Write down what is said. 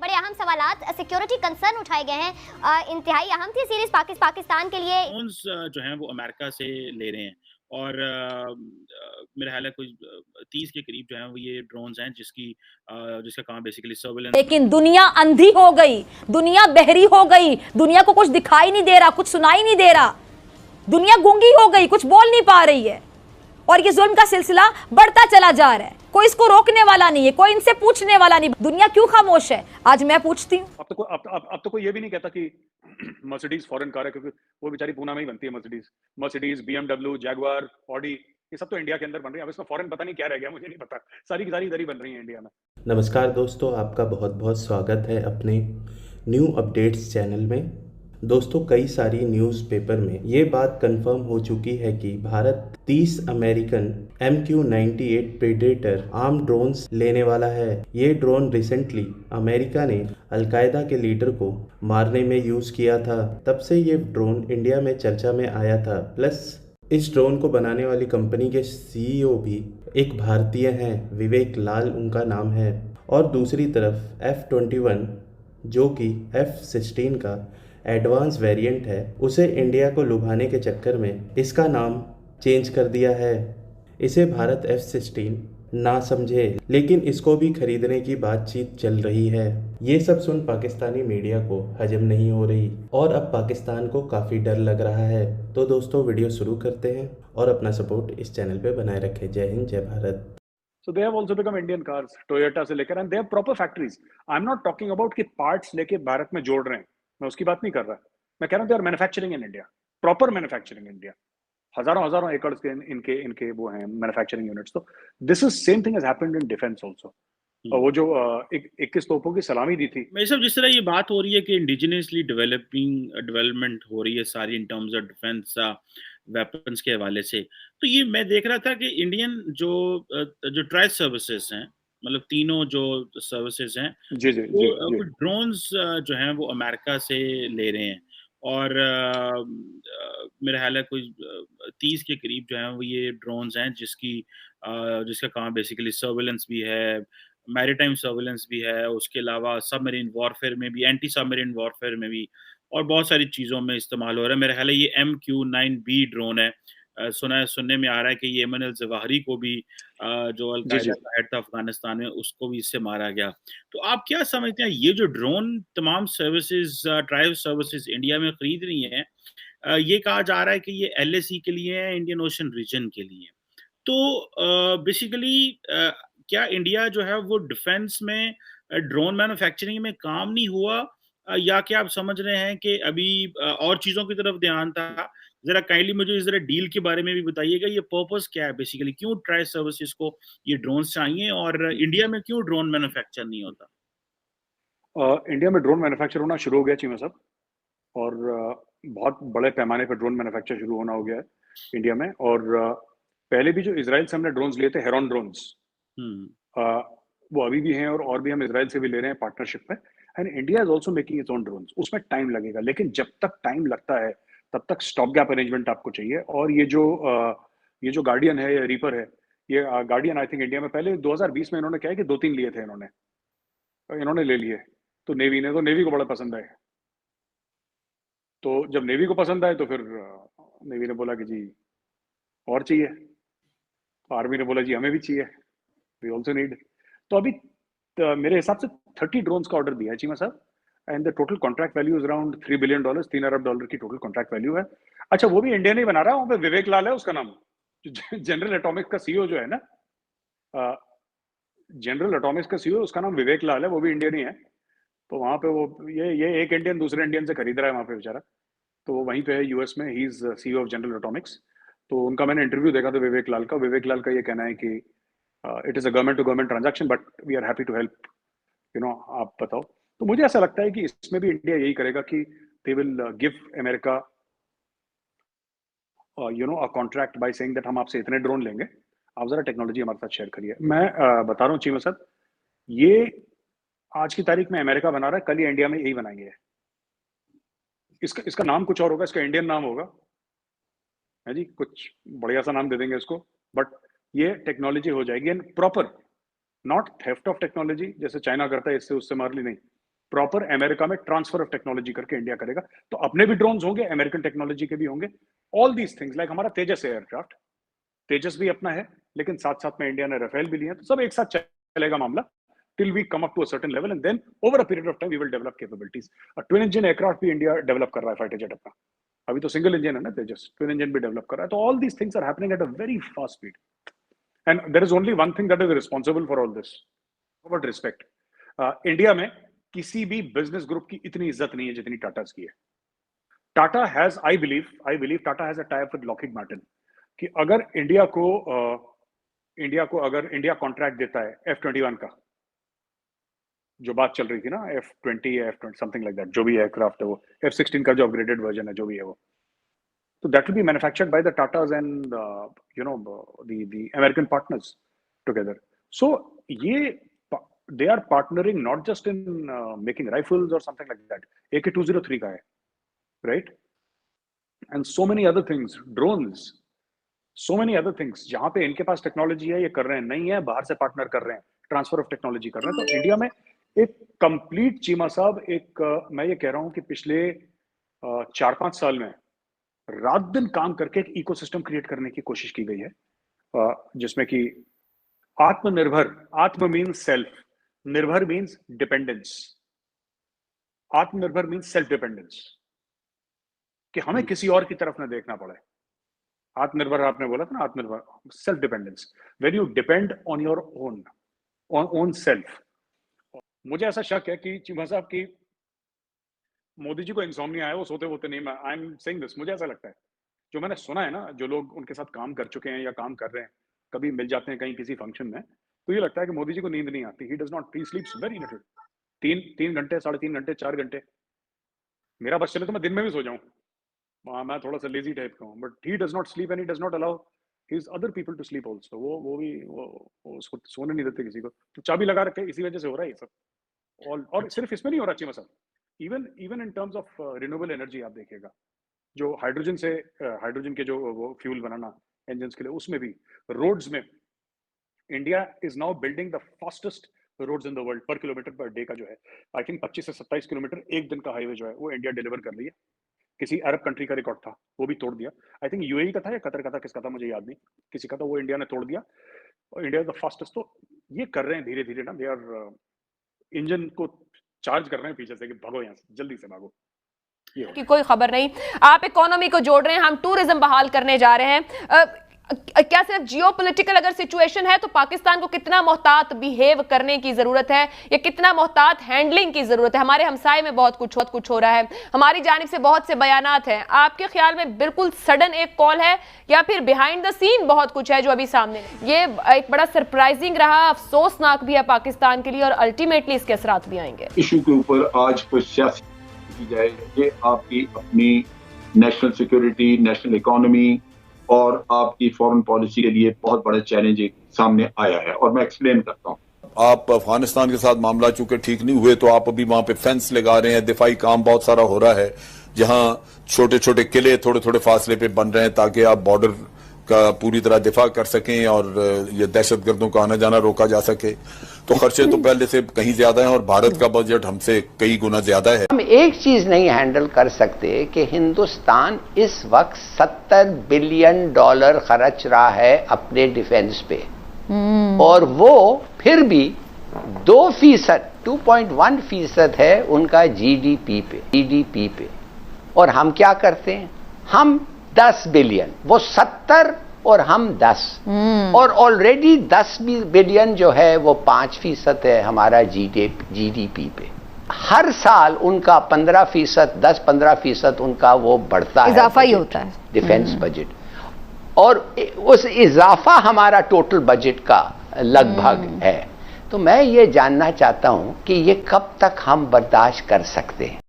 बड़े अहम सवालात सिक्योरिटी कंसर्न उठाए गए हैं। इंतहाई अहम थी सीरीज पाकिस्तान के लिए। ड्रोन्स जो हैं वो अमेरिका से ले रहे हैं और मेरा ख्याल है कुछ 30 के करीब जो हैं वो ये ड्रोन्स हैं जिसका काम बेसिकली सर्विलेंस। लेकिन दुनिया अंधी हो गई, दुनिया बहरी हो गई, दुनिया को कुछ दिखाई नहीं दे रहा, कुछ सुनाई नहीं दे रहा, दुनिया गूंगी हो गई, कुछ बोल नहीं पा रही है और ये जुल्म का सिलसिला बढ़ता चला जा रहा है। कोई इसको रोकने वाला नहीं है, कोई इनसे पूछने वाला नहीं। दुनिया क्यों खामोश है? आज मैं पूछती हूँ। अब तो कोई ये भी नहीं कहता कि मर्सिडीज फॉरेन कार है, क्योंकि वो बेचारी पूना में ही बनती है। मर्सिडीज, बीएमडब्ल्यू, जैगुआर, ऑडी, ये सब तो इंडिया के अंदर बन रही है। अब इसमें फॉरेन पता नहीं क्या रह गया, मुझे नहीं पता। सारी की सारी इधर ही बन रही है इंडिया में। नमस्कार दोस्तों, आपका बहुत बहुत स्वागत है अपने न्यू अपडेट्स चैनल में। दोस्तों, कई सारी न्यूज़पेपर में ये बात कंफर्म हो चुकी है कि Bharat 30 American MQ-98 predator arm drones लेने वाला है। ये ड्रोन रिसेंटली अमेरिका ने अलकायदा के लीडर को मारने में यूज़ किया था, तब से ये ड्रोन इंडिया में चर्चा में आया था। प्लस इस ड्रोन को बनाने वाली कंपनी के CEO भी एक भारतीय हैं, विवेक लाल उनका नाम है। और दूसरी तरफ F-21 जो कि F-16 का एडवांस वेरिएंट है, उसे इंडिया को लुभाने के चक्कर में इसका नाम चेंज कर दिया है। इसे भारत F-16 ना समझे, लेकिन इसको भी खरीदने की बातचीत चल रही है। ये सब सुन पाकिस्तानी मीडिया को हजम नहीं हो रही और अब पाकिस्तान को काफ़ी डर लग रहा है। तो दोस्तों, वीडियो शुरू करते हैं और अपना सपोर्ट इस चैनल पे बनाए रखें। जय हिंद, जय Bharat. So they have also become Indian cars, Toyota से लेकर, and they have proper factories. I'm not talking about कि parts लेके भारत में जोड़ रहे हैं, मैं उसकी बात नहीं कर रहा। मैं कह रहा हूँ they are manufacturing in India, proper manufacturing in India. हजारों एकड़ के इनके वो हैं मैन्युफैक्चरिंग यूनिट्स। तो this is same thing has happened in defence also. और वो जो 21 तोपों की सलामी दी थी। मैं सब जिस तरह ये बात हो रही है कि इंडिजिनियसली डेवलपमेंट हो रही है सारी in terms of defence weapons के हवाले से, तो ये मैं देख रहा था कि इंडियन जो ट्राई सर्विसेज हैं, मतलब तीनों जो सर्विसेज हैं, जी जी जी जी। वो ड्रोन्स जो हैं वो अमेरिका से ले रहे हैं और मेरा ख्याल है कुछ 30 के करीब जो हैं वो ये ड्रोन्स हैं जिसका काम बेसिकली सर्विलेंस भी है, मैरीटाइम सर्विलेंस भी है, उसके अलावा सबमरीन वॉरफेयर में भी, एंटी सबमरीन वॉरफेयर में भी और बहुत सारी चीज़ों में इस्तेमाल हो रहा है। मेरा ख्याल है ये MQ-9B ड्रोन है। सुनने में आ रहा है कि ये एमन अल-ज़वाहिरी को भी जो जी जी। अल-कायदा का हेड था अफ़गानिस्तान में, उसको भी इससे मारा गया। तो आप क्या समझते हैं, ये जो ड्रोन तमाम सर्विसेज़ ट्राइब सर्विसेज़ इंडिया में खरीद रही हैं, ये कहा जा रहा है कि ये LAC के लिए है, इंडियन ओशन रीजन के लिए। तो बेसिकली क्या इंडिया जो है वो डिफेंस में ड्रोन मैन्युफैक्चरिंग में काम नहीं हुआ, या क्या आप समझ रहे हैं कि अभी और चीज़ों की तरफ ध्यान था? ज़रा काइंडली मुझे इस ज़रा डील के बारे में भी बताइएगा, ये पर्पस क्या है बेसिकली? क्यों ट्राई सर्विसेज़ को ये ड्रोन्स चाहिए और इंडिया में क्यों ड्रोन मैन्युफैक्चर नहीं होता? इंडिया में ड्रोन मैन्युफैक्चर होना शुरू हो गया चीमा साहब। और बहुत बड़े पैमाने पर ड्रोन मैन्युफैक्चर शुरू होना हो गया है इंडिया में। और पहले भी जो इजराइल से हमने ड्रोन्स लिए थे, हेरॉन ड्रोन्स, वो अभी भी हैं और भी हम इजराइल से भी ले रहे हैं पार्टनरशिप में। And India is also making its own drones. उसमें टाइम लगेगा, लेकिन जब तक टाइम लगता है तब तक स्टॉप गैप अरेंजमेंट आपको चाहिए। और ये जो गार्डियन है या रीपर है, ये गार्डियन आई थिंक इंडिया में पहले 2020 में इन्होंने क्या है कि 2-3 लिए थे, इन्होंने ले लिए। तो नेवी को बड़ा पसंद आए। तो जब नेवी को पसंद आए तो फिर नेवी ने बोला कि जी और चाहिए। तो आर्मी ने बोला जी हमें भी चाहिए, वी ऑल्सो नीड। तो अभी मेरे हिसाब से 30 ड्रोन्स का ऑर्डर दिया है चीमा साहब। And the total contract value is around $3 billion, $3 अरब की टोटल कॉन्ट्रैक्ट वैल्यू है। अच्छा, वो भी इंडिया नहीं बना रहा, वहाँ पे विवेक लाल है उसका नाम, जनरल एटॉमिक्स का सीईओ जो है ना, जनरल एटॉमिक्स का सीईओ, उसका नाम विवेक लाल है, वो भी इंडियन ही है। तो वहाँ पे वो ये एक इंडियन दूसरे इंडियन से खरीद रहा है वहाँ पे बेचारा। तो वो वहीं पे है यूएस में, he is CEO of general Atomics. तो उनका मैंने इंटरव्यू देखा था विवेक लाल का ये कहना है कि it is a government to government transaction, but we are happy to help, आप बताओ। तो मुझे ऐसा लगता है कि इसमें भी इंडिया यही करेगा कि they will give America a contract by saying that हम आपसे इतने ड्रोन लेंगे, आप जरा टेक्नोलॉजी हमारे साथ शेयर करिए। मैं बता रहा हूँ चीमा साहब, ये आज की तारीख में अमेरिका बना रहा है, कल ये इंडिया में यही बनाएंगे। इसका नाम कुछ और होगा, इसका इंडियन नाम होगा, है जी, कुछ बढ़िया सा नाम दे देंगे इसको। बट ये टेक्नोलॉजी हो जाएगी and proper, not theft of technology जैसे चाइना करता है, इससे उससे मार ली, नहीं। प्रॉपर अमेरिका में ट्रांसफर ऑफ टेक्नोलॉजी करके इंडिया करेगा। तो अपने भी ड्रोन्स होंगे, अमेरिकन टेक्नोलॉजी के भी होंगे, ऑल दीज थिंग्स। लाइक हमारा तेजस एयरक्राफ्ट, तेजस भी अपना है, लेकिन साथ साथ में इंडिया ने राफेल भी लिया, तो सब एक साथ चलेगा मामला till we come up to a certain level, and then over a period of time we will develop capabilities. A twin engine aircraft भी इंडिया डेवलप कर रहा है, फाइटर जेट अपना। अभी तो सिंगल इंजन है ना तेजस, ट्विन इंजन भी डेवलप कर रहा है। तो all these things are happening at a very fast speed, and there is only one thing that is responsible for all this, about respect. India में किसी भी बिजनेस ग्रुप की इतनी इज्जत नहीं है जितनी टाटास की है। Tata has, I believe Tata has a tie up with Lockheed Martin कि अगर इंडिया को अगर इंडिया कॉन्ट्रैक्ट देता है F-21 का, जो बात चल रही थी ना, F-20 या F-20 समथिंग लाइक दैट, जो भी एयरक्राफ्ट है वो, F-16 का जो अपग्रेडेड वर्जन है, जो भी है वो, तो that will be manufactured by the Tatas and you know the American partners together. So ये they are partnering not just in making rifles और समथिंग लाइक दैट, AK-203 का है, right, and so many other things, drones, so many other things, जहां पे इनके पास technology है ये कर रहे हैं, नहीं है बाहर से पार्टनर कर रहे हैं, ट्रांसफर ऑफ टेक्नोलॉजी कर रहे हैं। तो इंडिया में एक कंप्लीट, चीमा साहब, एक मैं ये कह रहा हूं कि पिछले 4-5 साल में रात दिन काम करके एक इकोसिस्टम क्रिएट करने की कोशिश की गई है, जिसमें कि आत्मनिर्भर, आत्म मीन्स सेल्फ, निर्भर मीन्स डिपेंडेंस, आत्मनिर्भर मीन्स सेल्फ डिपेंडेंस, कि हमें किसी और की तरफ ना देखना पड़े। आत्मनिर्भर आपने बोला था ना, आत्मनिर्भर, self dependence, when you depend on your own self. मुझे ऐसा शक है कि चीमा साहब की मोदी जी को इंसोम्निया है, वो सोते होते नहीं, मैं आई एम सेइंग दिस, मुझे ऐसा लगता है, जो मैंने सुना है ना, जो लोग उनके साथ काम कर चुके हैं या काम कर रहे हैं, कभी मिल जाते हैं कहीं किसी फंक्शन में, तो ये लगता है कि मोदी जी को नींद नहीं आती। ही does not, he स्लीप्स very little, 3 घंटे, 3.5 घंटे, 4 घंटे। मेरा बस चले तो मैं दिन में भी सो जाऊं, मैं थोड़ा सा लेजी टाइप का हूँ, but he does not sleep and he does not allow his other people to sleep also. वो सोने नहीं देते किसी को, तो चाबी लगा रखे, इसी वजह से हो रहा है ये सब। और सिर्फ इसमें नहीं हो रहा चीमा साहब, even in terms of renewable energy आप देखिएगा, जो हाइड्रोजन के जो वो फ्यूल बनाना इंजन के लिए, उसमें भी रोड्स में India is now building the fastest roads in the world per kilometre per day का जो है, आई थिंक 25 से 27 किलोमीटर एक दिन का हाईवे जो है वो इंडिया डिलीवर कर रही है। किसी अरब कंट्री का रिकॉर्ड था, वो भी तोड़ दिया। आई थिंक यूएई का था या कतर का था, किसका था मुझे याद नहीं, किसी का था, वो इंडिया ने तोड़ दिया, और इंडिया द फास्टेस्ट। तो ये कर रहे हैं धीरे धीरे ना, दे आर इंजन को चार्ज कर रहे हैं पीछे से कि भागो यहाँ से, जल्दी से भागो। की कोई खबर नहीं। आप इकोनॉमी को जोड़ रहे हैं, हम टूरिज्म बहाल करने जा रहे हैं। क्या सिर्फ जियोपॉलिटिकल अगर सिचुएशन है तो पाकिस्तान को कितना मोहतात बिहेव करने की जरूरत है, या कितना मोहतात हैंडलिंग की जरूरत है? हमारे हमसाए में बहुत कुछ हो रहा है, हमारी जानिब से बहुत से बयानात हैं। आपके ख्याल में बिल्कुल सडन एक कॉल है, या फिर बिहाइंड द सीन बहुत कुछ है जो अभी सामने? ये एक बड़ा सरप्राइजिंग रहा, अफसोसनाक भी है पाकिस्तान के लिए, और अल्टीमेटली इसके असरात भी आएंगे। इशू के ऊपर आज कोई सियासी की जाए, ये आपकी अपनी नेशनल सिक्योरिटी, नेशनल इकोनॉमी और आपकी फॉरेन पॉलिसी के लिए बहुत बड़ा चैलेंज सामने आया है, और मैं एक्सप्लेन करता हूँ। आप अफगानिस्तान के साथ मामला चूंकि ठीक नहीं हुए, तो आप अभी वहां पे फेंस लगा रहे हैं, दिफाई काम बहुत सारा हो रहा है, जहां छोटे छोटे किले थोड़े थोड़े फासले पे बन रहे हैं ताकि आप बॉर्डर का पूरी तरह दिफा कर सकें और ये दहशतगर्दों का आना जाना रोका जा सके। तो खर्चे तो पहले से कहीं ज्यादा हैं, और भारत का बजट हमसे कई गुना ज्यादा है। हम एक चीज नहीं हैंडल कर सकते कि हिंदुस्तान इस वक्त $70 बिलियन खर्च रहा है अपने डिफेंस पे, और वो फिर भी 2.1% है उनका जीडीपी पे, और हम क्या करते हैं? हम 10 बिलियन, वो 70 और हम 10, और ऑलरेडी 10 बिलियन जो है वो 5% है हमारा जीडीपी पे। हर साल उनका 15%, 10-15% उनका वो बढ़ता है, इजाफा ही होता है डिफेंस बजट, और उस इजाफा हमारा टोटल बजट का लगभग है। तो मैं ये जानना चाहता हूं कि ये कब तक हम बर्दाश्त कर सकते हैं?